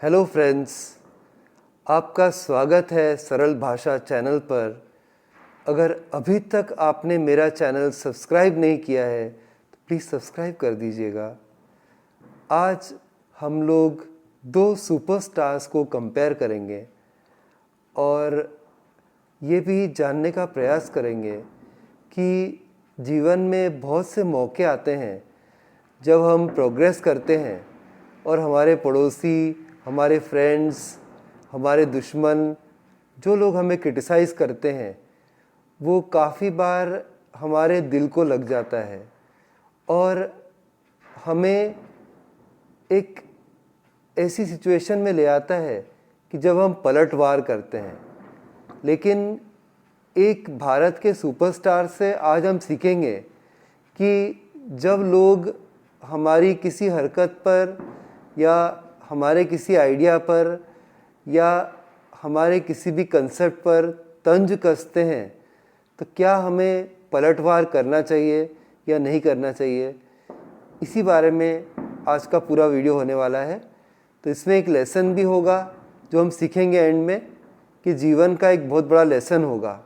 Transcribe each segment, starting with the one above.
Hello friends, आपका स्वागत है सरल भाषा चैनल पर। अगर अभी तक आपने मेरा चैनल सब्सक्राइब नहीं किया है तो प्लीज़ सब्सक्राइब कर दीजिएगा। आज हम लोग दो सुपरस्टार्स को कंपेयर करेंगे और ये भी जानने का प्रयास करेंगे कि जीवन में बहुत से मौके आते हैं जब हम प्रोग्रेस करते हैं और हमारे पड़ोसी, हमारे फ्रेंड्स, हमारे दुश्मन, जो लोग हमें क्रिटिसाइज़ करते हैं, वो काफ़ी बार हमारे दिल को लग जाता है और हमें एक ऐसी सिचुएशन में ले आता है कि जब हम पलटवार करते हैं। लेकिन एक भारत के सुपरस्टार से आज हम सीखेंगे कि जब लोग हमारी किसी हरकत पर या हमारे किसी आइडिया पर या हमारे किसी भी कंसेप्ट पर तंज कसते हैं तो क्या हमें पलटवार करना चाहिए या नहीं करना चाहिए, इसी बारे में आज का पूरा वीडियो होने वाला है। तो इसमें एक लेसन भी होगा जो हम सीखेंगे एंड में, कि जीवन का एक बहुत बड़ा लेसन होगा,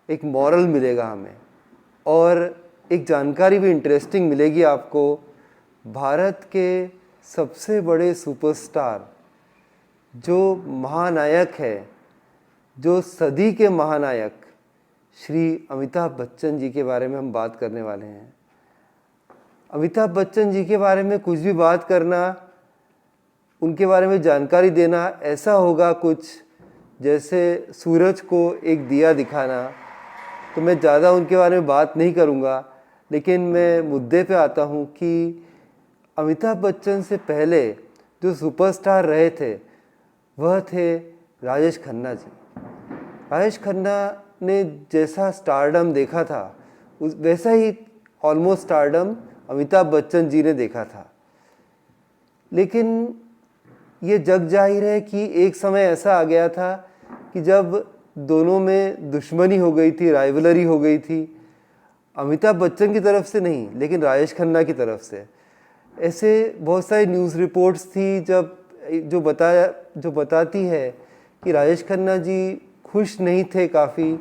एक मॉरल मिलेगा हमें और एक जानकारी भी इंटरेस्टिंग मिलेगी आपको। भारत के सबसे बड़े सुपरस्टार, जो महानायक है, जो सदी के महानायक श्री अमिताभ बच्चन जी के बारे में हम बात करने वाले हैं। अमिताभ बच्चन जी के बारे में कुछ भी बात करना, उनके बारे में जानकारी देना ऐसा होगा कुछ जैसे सूरज को एक दिया दिखाना। तो मैं ज़्यादा उनके बारे में बात नहीं करूँगा, लेकिन मैं मुद्दे पे आता हूँ कि अमिताभ बच्चन से पहले जो सुपरस्टार रहे थे वह थे राजेश खन्ना जी। राजेश खन्ना ने जैसा स्टारडम देखा था वैसा ही ऑलमोस्ट स्टारडम अमिताभ बच्चन जी ने देखा था। लेकिन ये जग जाहिर है कि एक समय ऐसा आ गया था कि जब दोनों में दुश्मनी हो गई थी, राइवलरी हो गई थी। अमिताभ बच्चन की तरफ से नहीं, लेकिन राजेश खन्ना की तरफ से। ऐसे बहुत सारी न्यूज़ रिपोर्ट्स थी जो बताती है कि राजेश खन्ना जी खुश नहीं थे काफ़ी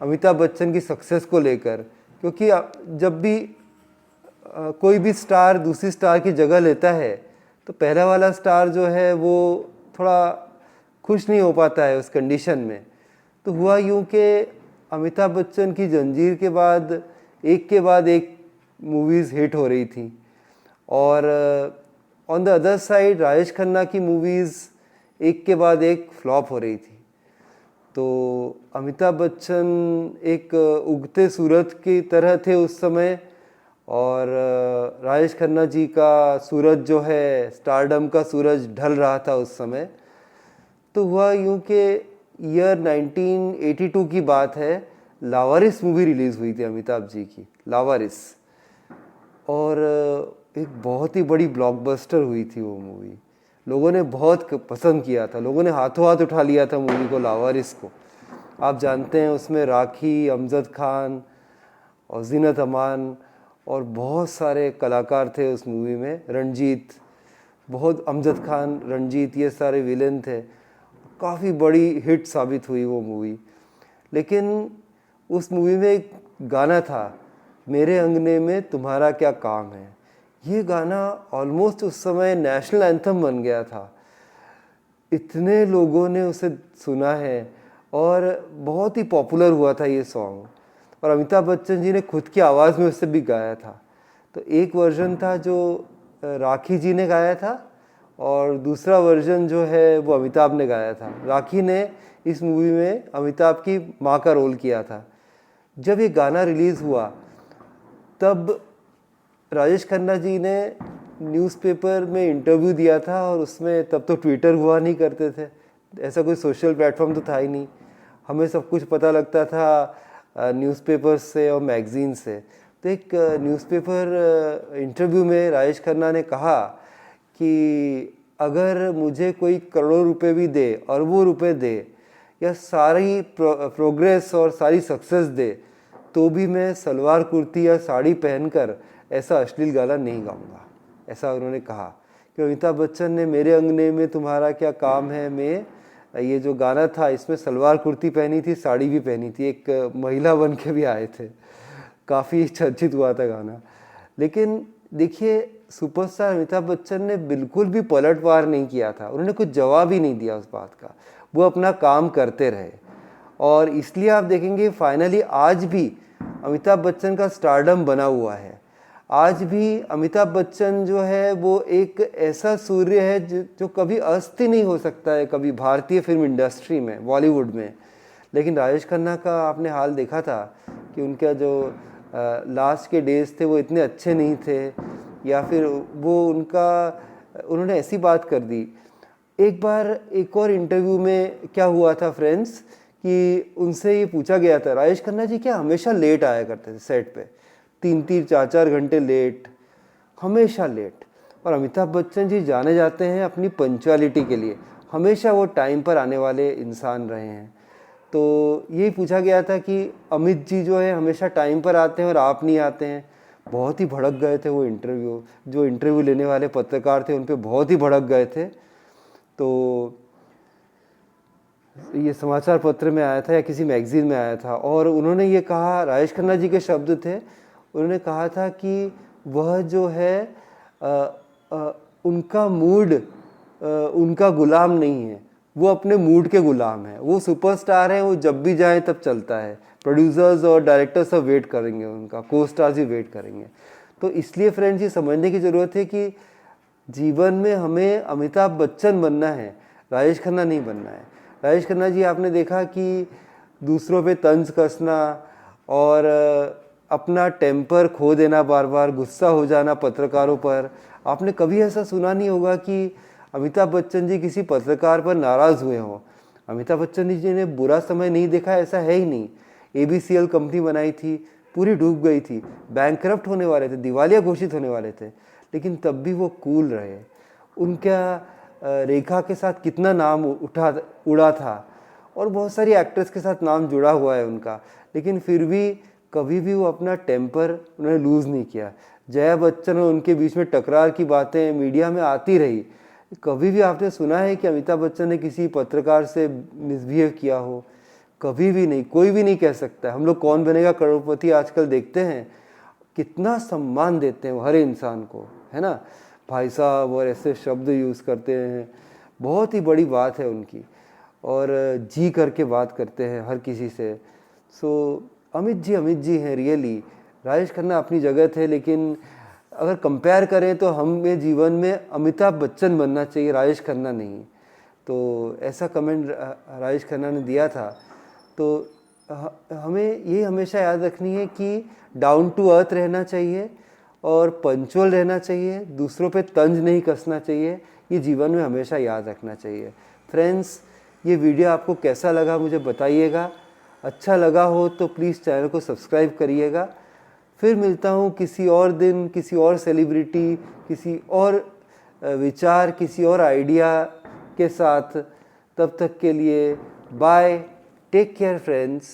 अमिताभ बच्चन की सक्सेस को लेकर, क्योंकि जब भी कोई भी स्टार दूसरी स्टार की जगह लेता है तो पहला वाला स्टार जो है वो थोड़ा खुश नहीं हो पाता है उस कंडीशन में। तो हुआ यूँ कि अमिताभ बच्चन की जंजीर के बाद एक मूवीज़ हिट हो रही थी और on the other side Rajesh Khanna की मूवीज़ एक के बाद एक फ्लॉप हो रही थी। तो अमिताभ बच्चन एक उगते सूरज की तरह थे उस समय और राजेश खन्ना जी का सूरज जो है, स्टारडम का सूरज ढल रहा था उस समय। तो हुआ यूँ कि ईयर 1982 की बात है, लावारिस मूवी रिलीज़ हुई थी अमिताभ जी की, लावारिस। और एक बहुत ही बड़ी ब्लॉकबस्टर हुई थी वो मूवी। लोगों ने बहुत पसंद किया था, लोगों ने हाथों हाथ उठा लिया था मूवी को, लावारिस को। आप जानते हैं उसमें राखी, अमजद खान और जीनत अमान और बहुत सारे कलाकार थे उस मूवी में। रणजीत, बहुत अमजद खान, रणजीत, ये सारे विलेन थे। काफ़ी बड़ी हिट साबित हुई वो मूवी। लेकिन उस मूवी में एक गाना था, मेरे अंगने में तुम्हारा क्या काम है। ये गाना ऑलमोस्ट उस समय नेशनल एंथम बन गया था। इतने लोगों ने उसे सुना है और बहुत ही पॉपुलर हुआ था ये सॉन्ग। और अमिताभ बच्चन जी ने खुद की आवाज़ में उसे भी गाया था। तो एक वर्जन था जो राखी जी ने गाया था और दूसरा वर्जन जो है वो अमिताभ ने गाया था। राखी ने इस मूवी में अमिताभ की माँ का रोल किया था। जब ये गाना रिलीज़ हुआ तब राजेश खन्ना जी ने न्यूज़पेपर में इंटरव्यू दिया था और उसमें, तब तो ट्विटर हुआ नहीं करते थे, ऐसा कोई सोशल प्लेटफॉर्म तो था ही नहीं, हमें सब कुछ पता लगता था न्यूज़पेपर से और मैगज़ीन से। तो एक न्यूज़पेपर इंटरव्यू में राजेश खन्ना ने कहा कि अगर मुझे कोई करोड़ों रुपए भी दे, अरबों रुपए दे, या सारी प्रोग्रेस और सारी सक्सेस दे, तो भी मैं सलवार कुर्ती या साड़ी पहनकर ऐसा अश्लील गाना नहीं गाऊंगा। ऐसा उन्होंने कहा कि अमिताभ बच्चन ने मेरे अंगने में तुम्हारा क्या काम है में ये जो गाना था, इसमें सलवार कुर्ती पहनी थी, साड़ी भी पहनी थी, एक महिला बन के भी आए थे। काफ़ी चर्चित हुआ था गाना। लेकिन देखिए, सुपरस्टार अमिताभ बच्चन ने बिल्कुल भी पलटवार नहीं किया था, उन्होंने कुछ जवाब ही नहीं दिया उस बात का, वो अपना काम करते रहे। और इसलिए आप देखेंगे फाइनली आज भी अमिताभ बच्चन का स्टारडम बना हुआ है। आज भी अमिताभ बच्चन जो है वो एक ऐसा सूर्य है जो कभी अस्त ही नहीं हो सकता है कभी भारतीय फिल्म इंडस्ट्री में, बॉलीवुड में। लेकिन राजेश खन्ना का आपने हाल देखा था कि उनका जो लास्ट के डेज थे वो इतने अच्छे नहीं थे, या फिर वो उन्होंने ऐसी बात कर दी। एक बार एक और इंटरव्यू में क्या हुआ था फ्रेंड्स, कि उनसे ये पूछा गया था, राजेश खन्ना जी क्या हमेशा लेट आया करते थे सेट पे, 3-3 4-4 घंटे लेट, हमेशा लेट। और अमिताभ बच्चन जी जाने जाते हैं अपनी पंक्चुअलिटी के लिए, हमेशा वो टाइम पर आने वाले इंसान रहे हैं। तो यही पूछा गया था कि अमित जी जो है हमेशा टाइम पर आते हैं और आप नहीं आते हैं। बहुत ही भड़क गए थे वो जो इंटरव्यू लेने वाले पत्रकार थे उन पे बहुत ही भड़क गए थे। तो ये समाचार पत्र में आया था या किसी मैगजीन में आया था, और उन्होंने ये कहा, राजेश खन्ना जी के शब्द थे, उन्होंने कहा था कि वह जो है उनका मूड उनका गुलाम नहीं है, वो अपने मूड के गुलाम है। वो सुपरस्टार है, वो जब भी जाए तब चलता है, प्रोड्यूसर्स और डायरेक्टर्स सब वेट करेंगे, उनका को स्टार्स भी वेट करेंगे। तो इसलिए फ्रेंड्स ये समझने की ज़रूरत है कि जीवन में हमें अमिताभ बच्चन बनना है, राजेश खन्ना नहीं बनना है। राजेश खन्ना जी आपने देखा कि दूसरों पे तंज कसना और अपना टेम्पर खो देना, बार बार गुस्सा हो जाना पत्रकारों पर। आपने कभी ऐसा सुना नहीं होगा कि अमिताभ बच्चन जी किसी पत्रकार पर नाराज़ हुए हों। अमिताभ बच्चन जी ने बुरा समय नहीं देखा, ऐसा है ही नहीं। ABCL कंपनी बनाई थी, पूरी डूब गई थी, बैंकरप्ट होने वाले थे, दिवालिया घोषित होने वाले थे, लेकिन तब भी वो कूल रहे। उनका रेखा के साथ कितना नाम उड़ा था, और बहुत सारी एक्ट्रेस के साथ नाम जुड़ा हुआ है उनका, लेकिन फिर भी कभी भी वो अपना टेम्पर उन्होंने लूज़ नहीं किया। जया बच्चन और उनके बीच में टकरार की बातें मीडिया में आती रही, कभी भी आपने सुना है कि अमिताभ बच्चन ने किसी पत्रकार से मिसबिहेव किया हो? कभी भी नहीं, कोई भी नहीं कह सकता। हम लोग कौन बनेगा करोड़पति आजकल देखते हैं, कितना सम्मान देते हैं हर इंसान को, है ना, भाई साहब, और ऐसे शब्द यूज़ करते हैं, बहुत ही बड़ी बात है उनकी, और जी करके बात करते हैं हर किसी से। सो अमित जी हैं रियली। राजेश खन्ना अपनी जगह थे, लेकिन अगर कंपेयर करें तो हमें जीवन में अमिताभ बच्चन बनना चाहिए, राजेश खन्ना नहीं। तो ऐसा कमेंट राजेश खन्ना ने दिया था। तो हमें ये हमेशा याद रखनी है कि डाउन टू अर्थ रहना चाहिए और पंचुअल रहना चाहिए, दूसरों पे तंज नहीं कसना चाहिए, ये जीवन में हमेशा याद रखना चाहिए। फ्रेंड्स, ये वीडियो आपको कैसा लगा मुझे बताइएगा। अच्छा लगा हो तो प्लीज़ चैनल को सब्सक्राइब करिएगा। फिर मिलता हूँ किसी और दिन, किसी और सेलिब्रिटी, किसी और विचार, किसी और आइडिया के साथ। तब तक के लिए बाय, टेक केयर फ्रेंड्स।